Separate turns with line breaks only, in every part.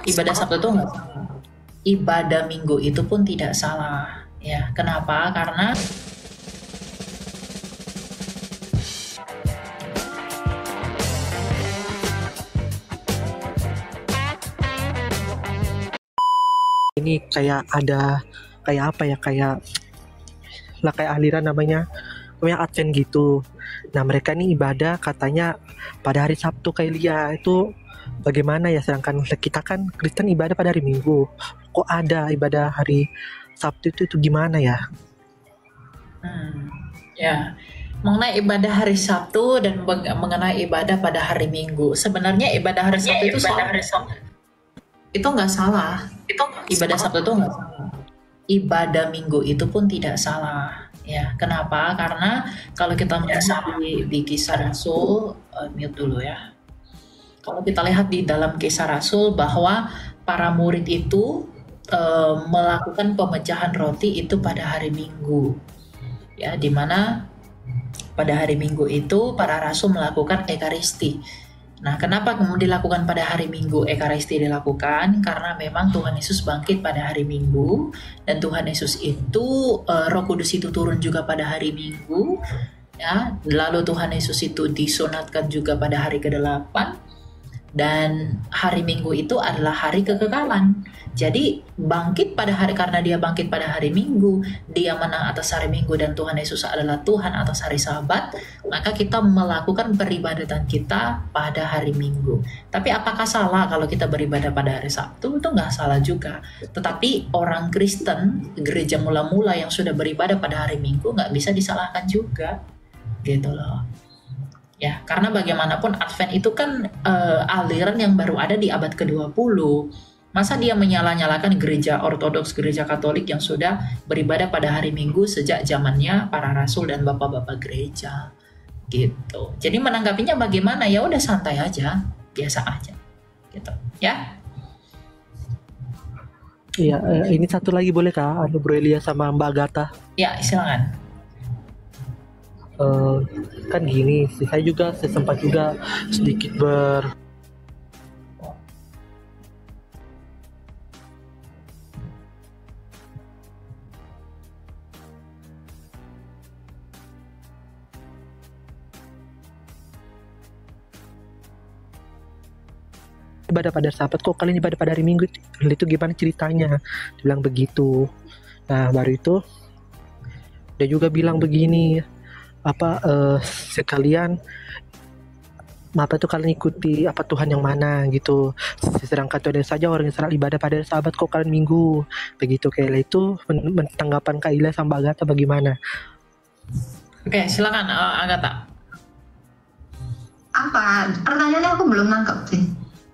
Ibadah Sabtu itu nggak salah. Ibadah Minggu itu pun tidak salah. Ya, kenapa? Karena
ini kayak ada kayak apa ya, kayak lah kayak aliran namanya Advent gitu. Nah mereka nih ibadah katanya pada hari Sabtu kayak Lia itu bagaimana ya, sedangkan kita kan Kristen ibadah pada hari Minggu. Kok ada ibadah hari Sabtu itu gimana ya?
ya, mengenai ibadah hari Sabtu dan mengenai ibadah pada hari Minggu, sebenarnya ibadah hari Sabtu itu salah. Itu nggak salah. Ibadah Sabtu itu nggak salah. Ibadah Minggu itu pun tidak salah. Ya, kenapa? Karena kalau kita melihat di Kisah Rasul, mute dulu ya. Kalau kita lihat di dalam Kisah Rasul bahwa para murid itu melakukan pemecahan roti itu pada hari Minggu, ya, dimana pada hari Minggu itu para rasul melakukan Ekaristi. Nah, kenapa kemudian dilakukan pada hari Minggu Ekaristi dilakukan? Karena memang Tuhan Yesus bangkit pada hari Minggu, dan Tuhan Yesus itu Roh Kudus itu turun juga pada hari Minggu, ya. Lalu Tuhan Yesus itu disunatkan juga pada hari ke-8, dan hari Minggu itu adalah hari kekekalan. Jadi bangkit pada hari, karena dia bangkit pada hari Minggu, dia menang atas hari Minggu, dan Tuhan Yesus adalah Tuhan atas hari Sabat, maka kita melakukan peribadatan kita pada hari Minggu. Tapi apakah salah kalau kita beribadah pada hari Sabtu? Itu nggak salah juga. Tetapi orang Kristen, gereja mula-mula yang sudah beribadah pada hari Minggu nggak bisa disalahkan juga, gitu loh. Ya, karena bagaimanapun Advent itu kan aliran yang baru ada di abad ke-20. Masa dia menyalah-nyalakan gereja Ortodoks, gereja Katolik yang sudah beribadah pada hari Minggu sejak zamannya para rasul dan bapak-bapak gereja, gitu. Jadi menanggapinya bagaimana? Ya udah santai aja, biasa aja, gitu. Ya.
Iya, ini satu lagi boleh kah? Bro Elia sama Mbak Agatha.
Ya, silakan.
Kan gini, saya juga sempat juga sedikit ibadah pada Sabat, kok kalian ibadah pada hari Minggu? Itu gimana ceritanya? Dia bilang begitu. Nah baru itu dia juga bilang begini, sekalian apa tuh kalian ikuti apa Tuhan yang mana gitu, sedangkan ada saja orang Israel ibadah pada Sabat, kok kalian Minggu begitu. Kayak itu tanggapan Kak Ila sama Agatha bagaimana?
Oke, silakan Agatha.
Apa pertanyaannya, aku belum nangkep sih.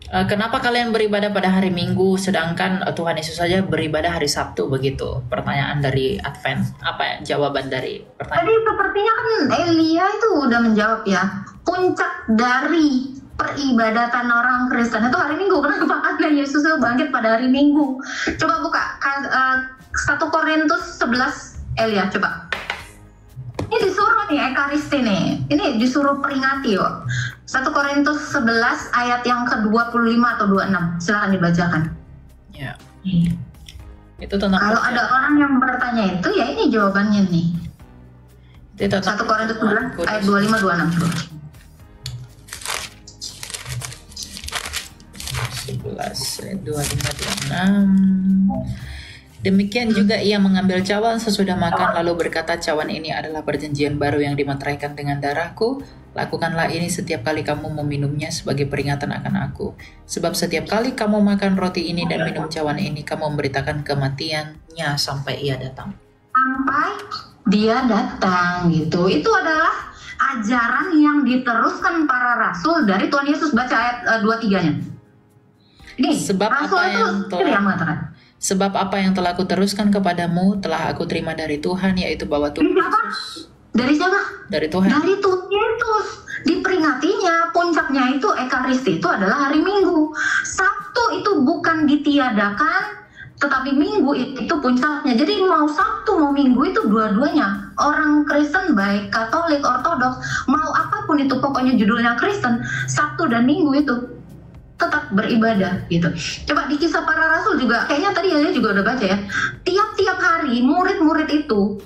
Kenapa kalian beribadah pada hari Minggu sedangkan Tuhan Yesus saja beribadah hari Sabtu, begitu? Pertanyaan dari Advent. Apa jawaban dari pertanyaan?
Tadi sepertinya kan Elia itu udah menjawab ya. Puncak dari peribadatan orang Kristen itu hari Minggu. Kenapa? Karena Yesus itu bangkit pada hari Minggu. Coba buka 1 Korintus 11, Elia, coba. Ini disuruh nih Ekaristi nih. Ini disuruh peringati kok. 1 Korintus 11 ayat yang ke-25 atau 26. Silakan dibacakan.
Ya. Itu tentang
kalau ada orang yang bertanya itu, ya ini jawabannya nih.
Itu
1 Korintus 11 ayat 25 26.
11 ayat 25 26. Demikian juga ia mengambil cawan sesudah makan, lalu berkata, cawan ini adalah perjanjian baru yang dimeteraikan dengan darahku. Lakukanlah ini setiap kali kamu meminumnya sebagai peringatan akan aku. Sebab setiap kali kamu makan roti ini dan minum cawan ini, kamu memberitakan kematiannya sampai ia datang.
Sampai dia datang gitu. Itu adalah ajaran yang diteruskan para rasul dari Tuhan Yesus. Baca ayat 23-nya. Ini
sebab
rasul
apa
itu
yang
yang mengatakan.
Sebab apa yang telah kuteruskan kepadamu telah aku terima dari Tuhan, yaitu bahwa Tuhan Yesus.
Dari siapa?
Dari Tuhan.
Dari Tuhan Yesus. Diperingatinya, puncaknya itu Ekaristi itu adalah hari Minggu. Sabtu itu bukan ditiadakan, tetapi Minggu itu puncaknya. Jadi mau Sabtu mau Minggu itu dua-duanya. Orang Kristen baik Katolik, Ortodoks, mau apapun itu pokoknya judulnya Kristen, Sabtu dan Minggu itu tetap beribadah gitu. Coba di Kisah Para Rasul juga, kayaknya tadi Elia juga udah baca ya. Tiap-tiap hari murid-murid itu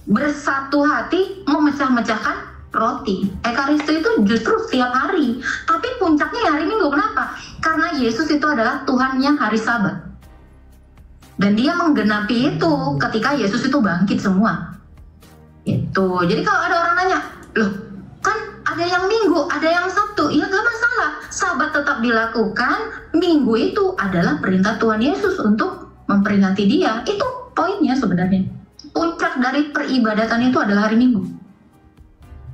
bersatu hati memecah-mecahkan roti. Ekaristi itu justru setiap hari. Tapi puncaknya ya hari Minggu. Kenapa? Karena Yesus itu adalah Tuhannya hari Sabat. Dan dia menggenapi itu ketika Yesus itu bangkit semua. Itu. Jadi kalau ada orang nanya, loh kan ada yang Minggu, ada yang Sabtu, ya gak masalah. Sabat tetap dilakukan. Minggu itu adalah perintah Tuhan Yesus untuk memperingati dia. Itu poinnya sebenarnya. Puncak dari peribadatan itu adalah hari Minggu.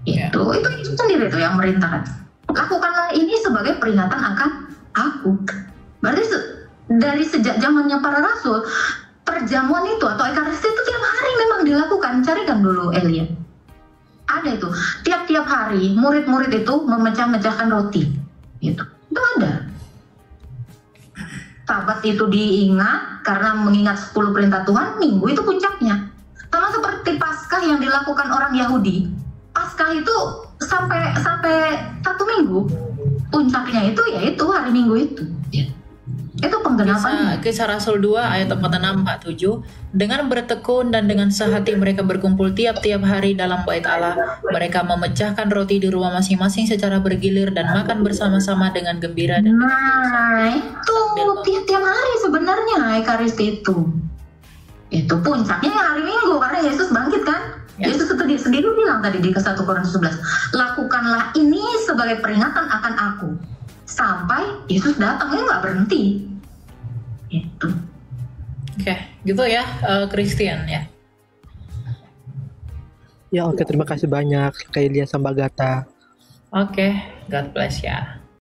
Itu Yesus sendiri tuh yang merintahkan. Lakukanlah ini sebagai peringatan akan aku. Berarti dari sejak zamannya para rasul, perjamuan itu atau ekaristi itu tiap hari memang dilakukan. Carikan dulu Elia. Ada itu. Tiap-tiap hari murid-murid itu memecah-mecahkan roti. Gitu. Itu ada. Sabat itu diingat karena mengingat 10 perintah Tuhan. Minggu itu puncaknya. Sama seperti Paskah yang dilakukan orang Yahudi. Paskah itu sampai 1 minggu. Puncaknya itu yaitu hari Minggu itu. Ya. Itu penggenapan.
Kisah Rasul 2 ayat 46-47. Dengan bertekun dan dengan sehati mereka berkumpul tiap-tiap hari dalam bait Allah. Mereka memecahkan roti di rumah masing-masing secara bergilir dan makan bersama-sama dengan gembira. Dan
itu tiap-tiap hari sebenarnya ekaristi itu. Itu puncaknya hari Minggu karena Yesus bangkit kan. Ya. Yesus itu sendiri bilang tadi di 1 Korintus 11, lakukanlah ini sebagai peringatan akan aku. Sampai Yesus datang, ya nggak berhenti. Itu.
Oke, gitu ya, Christian ya.
Ya oke, terima kasih banyak Kak Elia sama Agatha.
Oke, God bless ya.